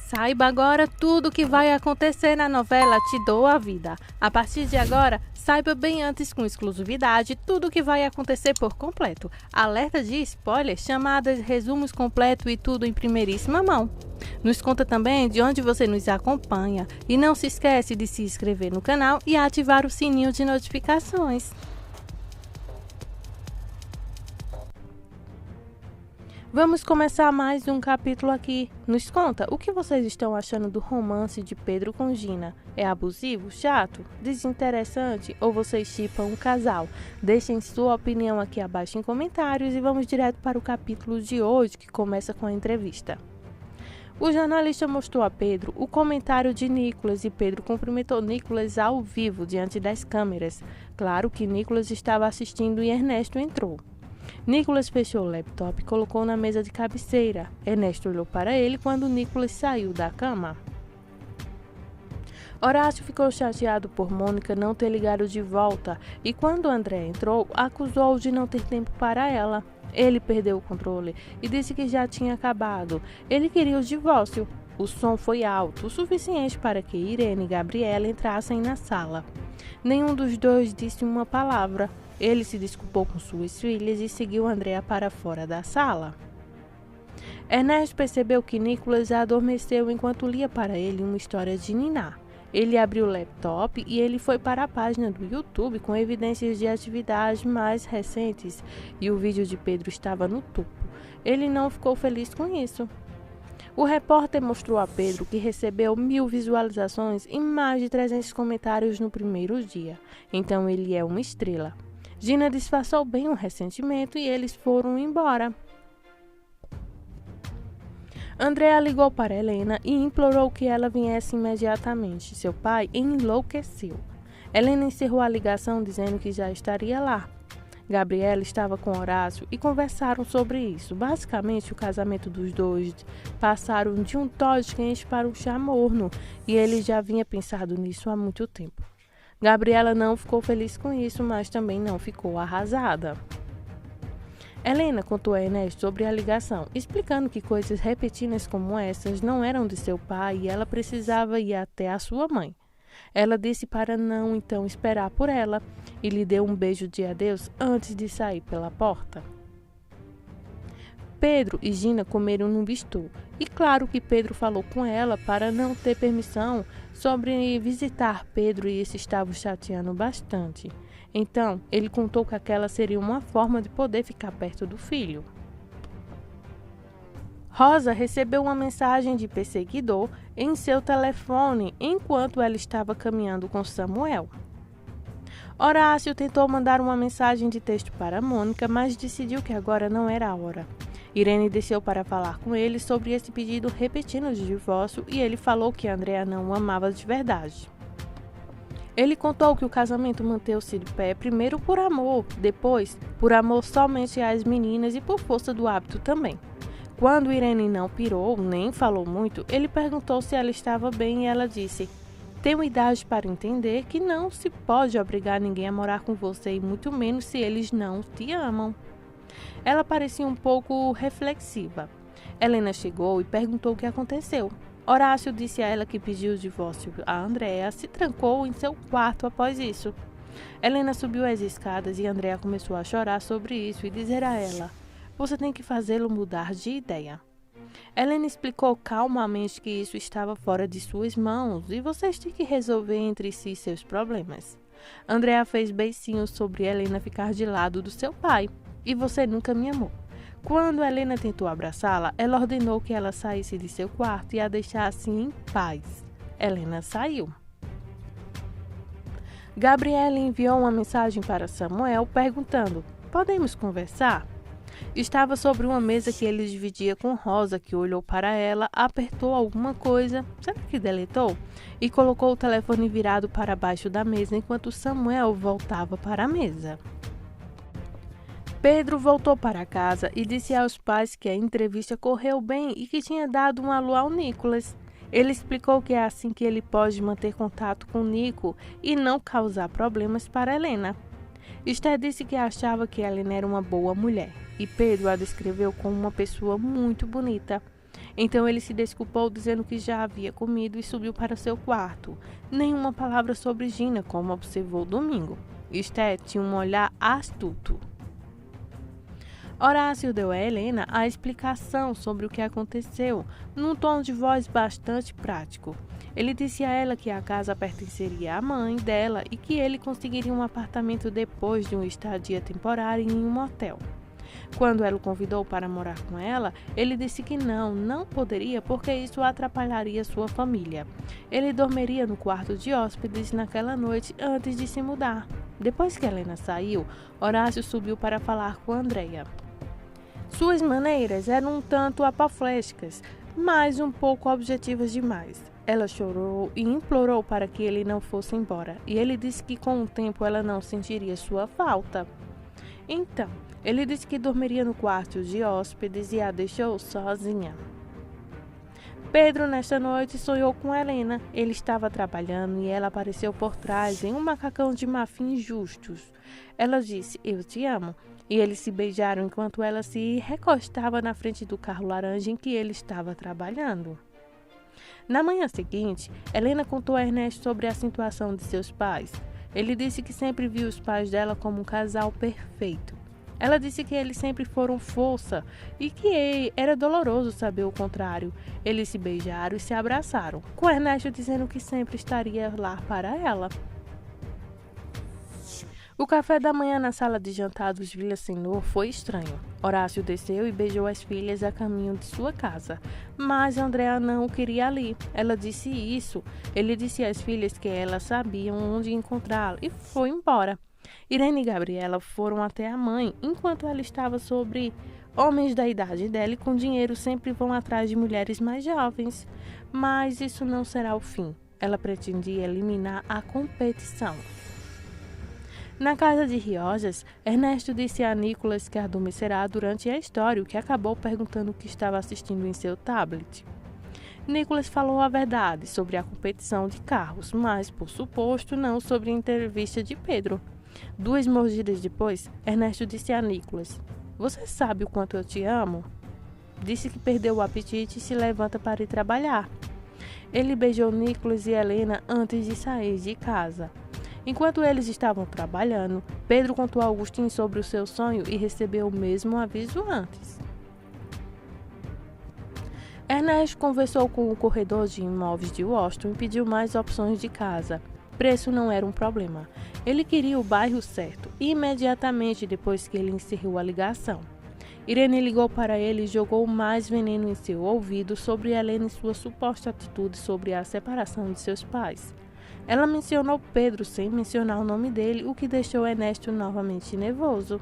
Saiba agora tudo o que vai acontecer na novela Te Dou a Vida. A partir de agora, saiba bem antes com exclusividade tudo o que vai acontecer por completo. Alerta de spoilers, chamadas, resumos completos e tudo em primeiríssima mão. Nos conta também de onde você nos acompanha e não se esquece de se inscrever no canal e ativar o sininho de notificações. Vamos começar mais um capítulo aqui. Nos conta o que vocês estão achando do romance de Pedro com Gina. É abusivo, chato, desinteressante ou vocês chipam um casal? Deixem sua opinião aqui abaixo em comentários e vamos direto para o capítulo de hoje, que começa com a entrevista. O jornalista mostrou a Pedro o comentário de Nicolas e Pedro cumprimentou Nicolas ao vivo diante das câmeras. Claro que Nicolas estava assistindo e Ernesto entrou. Nicolas fechou o laptop e colocou na mesa de cabeceira. Ernesto olhou para ele quando Nicolas saiu da cama. Horácio ficou chateado por Mônica não ter ligado de volta e quando André entrou, acusou-o de não ter tempo para ela. Ele perdeu o controle e disse que já tinha acabado. Ele queria o divórcio. O som foi alto, o suficiente para que Irene e Gabriela entrassem na sala. Nenhum dos dois disse uma palavra. Ele se desculpou com suas filhas e seguiu Andréa para fora da sala. Ernesto percebeu que Nicolas adormeceu enquanto lia para ele uma história de Niná. Ele abriu o laptop e ele foi para a página do YouTube com evidências de atividades mais recentes e o vídeo de Pedro estava no topo. Ele não ficou feliz com isso. O repórter mostrou a Pedro que recebeu 1000 visualizações e mais de 300 comentários no primeiro dia. Então ele é uma estrela. Gina disfarçou bem o ressentimento e eles foram embora. Andréa ligou para Helena e implorou que ela viesse imediatamente. Seu pai enlouqueceu. Helena encerrou a ligação dizendo que já estaria lá. Gabriela estava com Horácio e conversaram sobre isso. Basicamente, o casamento dos dois passaram de um Todd quente para um chá morno e ele já vinha pensado nisso há muito tempo. Gabriela não ficou feliz com isso, mas também não ficou arrasada. Helena contou a Ernesto sobre a ligação, explicando que coisas repetidas como essas não eram de seu pai e ela precisava ir até a sua mãe. Ela disse para não então esperar por ela e lhe deu um beijo de adeus antes de sair pela porta. Pedro e Gina comeram no bistrô e claro que Pedro falou com ela para não ter permissão sobre visitar Pedro e isso estava o chateando bastante. Então, ele contou que aquela seria uma forma de poder ficar perto do filho. Rosa recebeu uma mensagem de perseguidor em seu telefone enquanto ela estava caminhando com Samuel. Horácio tentou mandar uma mensagem de texto para Mônica, mas decidiu que agora não era a hora. Irene desceu para falar com ele sobre esse pedido repetido de divórcio e ele falou que Andréa não o amava de verdade. Ele contou que o casamento manteve-se de pé primeiro por amor, depois por amor somente às meninas e por força do hábito também. Quando Irene não pirou, nem falou muito, ele perguntou se ela estava bem e ela disse: "Tenho idade para entender que não se pode obrigar ninguém a morar com você e muito menos se eles não te amam." Ela parecia um pouco reflexiva. Helena chegou e perguntou o que aconteceu. Horácio disse a ela que pediu o divórcio a Andréa, se trancou em seu quarto após isso. Helena subiu as escadas e Andréa começou a chorar sobre isso e dizer a ela: "Você tem que fazê-lo mudar de ideia." Helena explicou calmamente que isso estava fora de suas mãos e vocês têm que resolver entre si seus problemas. Andréa fez beicinhos sobre Helena ficar de lado do seu pai. "E você nunca me amou." Quando Helena tentou abraçá-la, ela ordenou que ela saísse de seu quarto e a deixasse em paz. Helena saiu. Gabriela enviou uma mensagem para Samuel perguntando: "Podemos conversar?" Estava sobre uma mesa que ele dividia com Rosa, que olhou para ela, apertou alguma coisa, será que deletou? E colocou o telefone virado para baixo da mesa enquanto Samuel voltava para a mesa. Pedro voltou para casa e disse aos pais que a entrevista correu bem e que tinha dado um alô ao Nicolas. Ele explicou que é assim que ele pode manter contato com Nico e não causar problemas para Helena. Esther disse que achava que Helena era uma boa mulher e Pedro a descreveu como uma pessoa muito bonita. Então ele se desculpou dizendo que já havia comido e subiu para seu quarto. Nenhuma palavra sobre Gina, como observou Domingo. Esté tinha um olhar astuto. Horácio deu a Helena a explicação sobre o que aconteceu, num tom de voz bastante prático. Ele disse a ela que a casa pertenceria à mãe dela e que ele conseguiria um apartamento depois de uma estadia temporária em um hotel. Quando ela o convidou para morar com ela, ele disse que não poderia porque isso atrapalharia sua família. Ele dormiria no quarto de hóspedes naquela noite antes de se mudar. Depois que Helena saiu, Horácio subiu para falar com Andréia. Suas maneiras eram um tanto apofléticas, mas um pouco objetivas demais. Ela chorou e implorou para que ele não fosse embora, e ele disse que com o tempo ela não sentiria sua falta. Então, ele disse que dormiria no quarto de hóspedes e a deixou sozinha. Pedro, nesta noite, sonhou com Helena. Ele estava trabalhando e ela apareceu por trás em um macacão de marfins justos. Ela disse, eu te amo, e eles se beijaram enquanto ela se recostava na frente do carro laranja em que ele estava trabalhando. Na manhã seguinte, Helena contou a Ernesto sobre a situação de seus pais. Ele disse que sempre viu os pais dela como um casal perfeito. Ela disse que eles sempre foram força e que era doloroso saber o contrário. Eles se beijaram e se abraçaram, com Ernesto dizendo que sempre estaria lá para ela. O café da manhã na sala de jantar dos Villaseñor foi estranho. Horácio desceu e beijou as filhas a caminho de sua casa, mas Andréa não o queria ali. Ela disse isso. Ele disse às filhas que elas sabiam onde encontrá-lo e foi embora. Irene e Gabriela foram até a mãe, enquanto ela estava sobre homens da idade dela e com dinheiro sempre vão atrás de mulheres mais jovens. Mas isso não será o fim. Ela pretendia eliminar a competição. Na casa de Riojas, Ernesto disse a Nicolas que adormecerá durante a história, o que acabou perguntando o que estava assistindo em seu tablet. Nicolas falou a verdade sobre a competição de carros, mas, por suposto, não sobre a entrevista de Pedro. 2 mordidas depois, Ernesto disse a Nicolas, você sabe o quanto eu te amo? Disse que perdeu o apetite e se levanta para ir trabalhar. Ele beijou Nicolas e Helena antes de sair de casa. Enquanto eles estavam trabalhando, Pedro contou a Augustin sobre o seu sonho e recebeu o mesmo aviso antes. Ernesto conversou com o corredor de imóveis de Washington e pediu mais opções de casa. Preço não era um problema. Ele queria o bairro certo, imediatamente depois que ele encerrou a ligação. Irene ligou para ele e jogou mais veneno em seu ouvido sobre Helena e sua suposta atitude sobre a separação de seus pais. Ela mencionou Pedro sem mencionar o nome dele, o que deixou Ernesto novamente nervoso.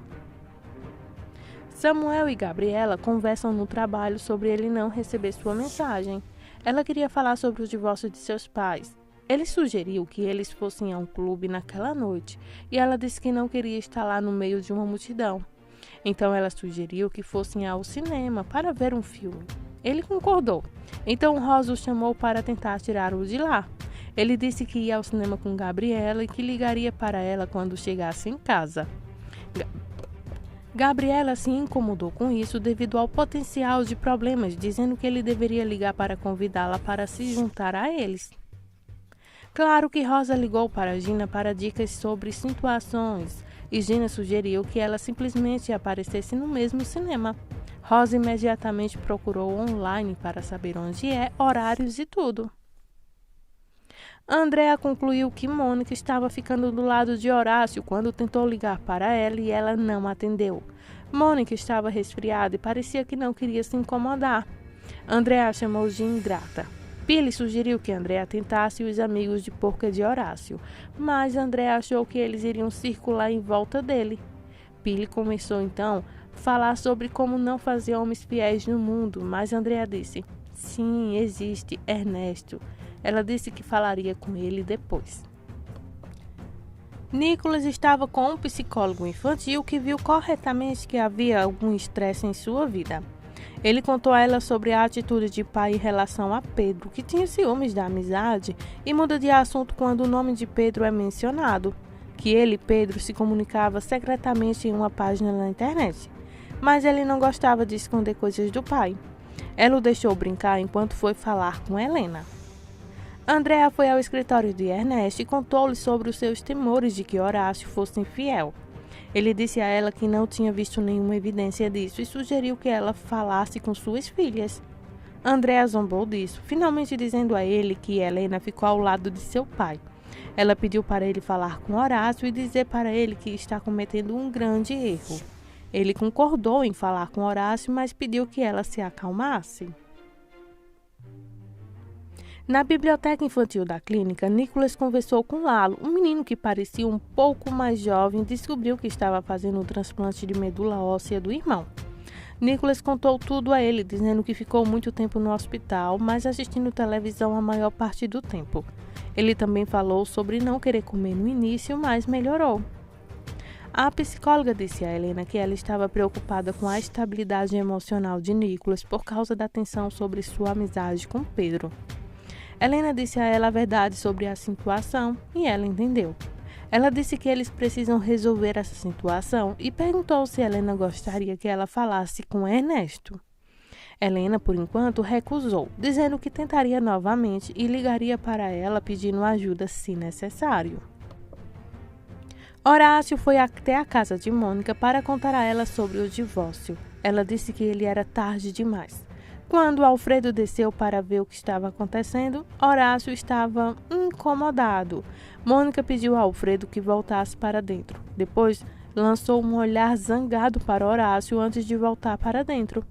Samuel e Gabriela conversam no trabalho sobre ele não receber sua mensagem. Ela queria falar sobre o divórcio de seus pais. Ele sugeriu que eles fossem a um clube naquela noite e ela disse que não queria estar lá no meio de uma multidão. Então ela sugeriu que fossem ao cinema para ver um filme. Ele concordou. Então Rosa o chamou para tentar tirá-lo de lá. Ele disse que ia ao cinema com Gabriela e que ligaria para ela quando chegasse em casa. Gabriela se incomodou com isso devido ao potencial de problemas, dizendo que ele deveria ligar para convidá-la para se juntar a eles. Claro que Rosa ligou para Gina para dicas sobre situações e Gina sugeriu que ela simplesmente aparecesse no mesmo cinema. Rosa imediatamente procurou online para saber onde é, horários e tudo. Andréa concluiu que Mônica estava ficando do lado de Horácio quando tentou ligar para ela e ela não atendeu. Mônica estava resfriada e parecia que não queria se incomodar. Andréa chamou de ingrata. Pili sugeriu que Andréa tentasse os amigos de porca de Horácio, mas Andréa achou que eles iriam circular em volta dele. Pili começou então a falar sobre como não fazer homens fiéis no mundo, mas Andréa disse, sim, existe, Ernesto. Ela disse que falaria com ele depois. Nicolas estava com um psicólogo infantil que viu corretamente que havia algum estresse em sua vida. Ele contou a ela sobre a atitude de pai em relação a Pedro, que tinha ciúmes da amizade e muda de assunto quando o nome de Pedro é mencionado, que ele e Pedro se comunicava secretamente em uma página na internet, mas ele não gostava de esconder coisas do pai. Ela o deixou brincar enquanto foi falar com Helena. Andréa foi ao escritório de Ernesto e contou-lhe sobre os seus temores de que Horácio fosse infiel. Ele disse a ela que não tinha visto nenhuma evidência disso e sugeriu que ela falasse com suas filhas. Andréa zombou disso, finalmente dizendo a ele que Helena ficou ao lado de seu pai. Ela pediu para ele falar com Horácio e dizer para ele que está cometendo um grande erro. Ele concordou em falar com Horácio, mas pediu que ela se acalmasse. Na biblioteca infantil da clínica, Nicholas conversou com Lalo, um menino que parecia um pouco mais jovem e descobriu que estava fazendo um transplante de medula óssea do irmão. Nicholas contou tudo a ele, dizendo que ficou muito tempo no hospital, mas assistindo televisão a maior parte do tempo. Ele também falou sobre não querer comer no início, mas melhorou. A psicóloga disse a Helena que ela estava preocupada com a estabilidade emocional de Nicholas por causa da tensão sobre sua amizade com Pedro. Helena disse a ela a verdade sobre a situação e ela entendeu. Ela disse que eles precisam resolver essa situação e perguntou se Helena gostaria que ela falasse com Ernesto. Helena, por enquanto, recusou, dizendo que tentaria novamente e ligaria para ela pedindo ajuda se necessário. Horácio foi até a casa de Mônica para contar a ela sobre o divórcio. Ela disse que ele era tarde demais. Quando Alfredo desceu para ver o que estava acontecendo, Horácio estava incomodado. Mônica pediu a Alfredo que voltasse para dentro. Depois, lançou um olhar zangado para Horácio antes de voltar para dentro.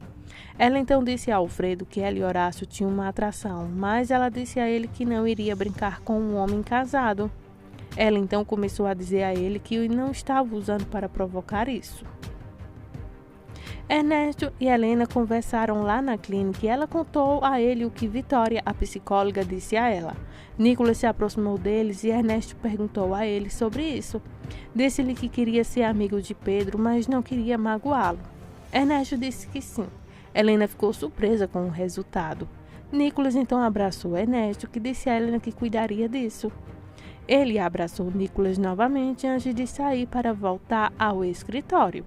Ela então disse a Alfredo que ela e Horácio tinham uma atração, mas ela disse a ele que não iria brincar com um homem casado. Ela então começou a dizer a ele que não estava usando para provocar isso. Ernesto e Helena conversaram lá na clínica e ela contou a ele o que Vitória, a psicóloga, disse a ela. Nicholas se aproximou deles e Ernesto perguntou a ele sobre isso. Disse-lhe que queria ser amigo de Pedro, mas não queria magoá-lo. Ernesto disse que sim. Helena ficou surpresa com o resultado. Nicholas então abraçou Ernesto, que disse a Helena que cuidaria disso. Ele abraçou Nicholas novamente antes de sair para voltar ao escritório.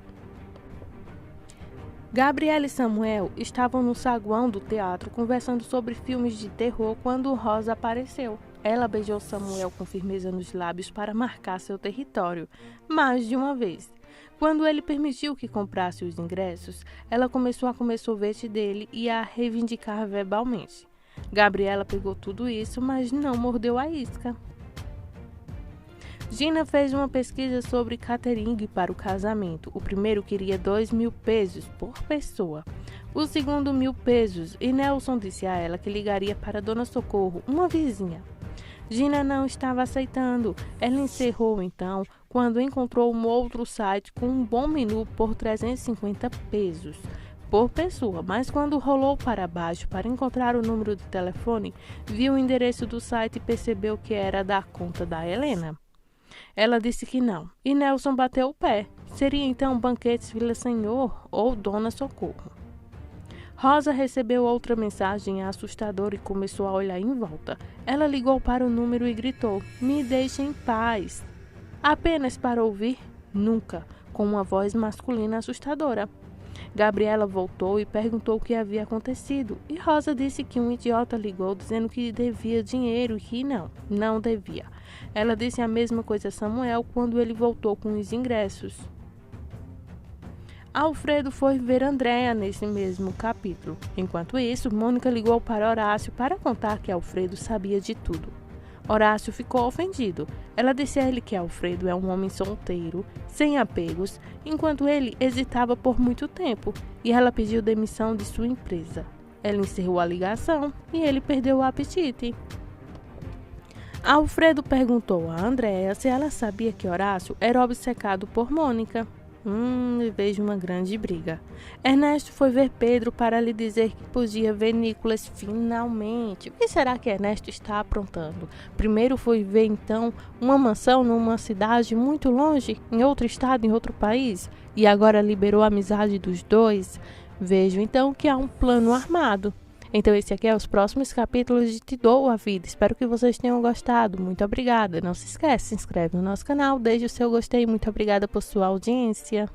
Gabriela e Samuel estavam no saguão do teatro conversando sobre filmes de terror quando Rosa apareceu. Ela beijou Samuel com firmeza nos lábios para marcar seu território, mais de uma vez. Quando ele permitiu que comprasse os ingressos, ela começou a comer sorvete dele e a reivindicar verbalmente. Gabriela pegou tudo isso, mas não mordeu a isca. Gina fez uma pesquisa sobre catering para o casamento. O primeiro queria 2.000 pesos por pessoa. O segundo 1.000 pesos e Nelson disse a ela que ligaria para Dona Socorro, uma vizinha. Gina não estava aceitando. Ela encerrou então quando encontrou um outro site com um bom menu por 350 pesos por pessoa, mas quando rolou para baixo para encontrar o número de telefone, viu o endereço do site e percebeu que era da conta da Helena. Ela disse que não, e Nelson bateu o pé. Seria então Banquetes Vila Senhor ou Dona Socorro. Rosa recebeu outra mensagem assustadora e começou a olhar em volta. Ela ligou para o número e gritou: "Me deixe em paz!" Apenas para ouvir "nunca", com uma voz masculina assustadora. Gabriela voltou e perguntou o que havia acontecido, e Rosa disse que um idiota ligou dizendo que devia dinheiro e que não devia. Ela disse a mesma coisa a Samuel quando ele voltou com os ingressos. Alfredo foi ver Andréa nesse mesmo capítulo. Enquanto isso, Mônica ligou para Horácio para contar que Alfredo sabia de tudo. Horácio ficou ofendido. Ela disse a ele que Alfredo é um homem solteiro, sem apegos, enquanto ele hesitava por muito tempo, e ela pediu demissão de sua empresa. Ela encerrou a ligação e ele perdeu o apetite. Alfredo perguntou a Andréa se ela sabia que Horácio era obcecado por Mônica. Vejo uma grande briga. Ernesto foi ver Pedro para lhe dizer que podia ver Nicholas finalmente. O que será que Ernesto está aprontando? Primeiro foi ver então uma mansão numa cidade muito longe, em outro estado, em outro país, e agora liberou a amizade dos dois. Vejo então que há um plano armado. Então esse aqui é os próximos capítulos de Te Dou a Vida. Espero que vocês tenham gostado. Muito obrigada. Não se esquece, se inscreve no nosso canal, deixe o seu gostei. Muito obrigada por sua audiência.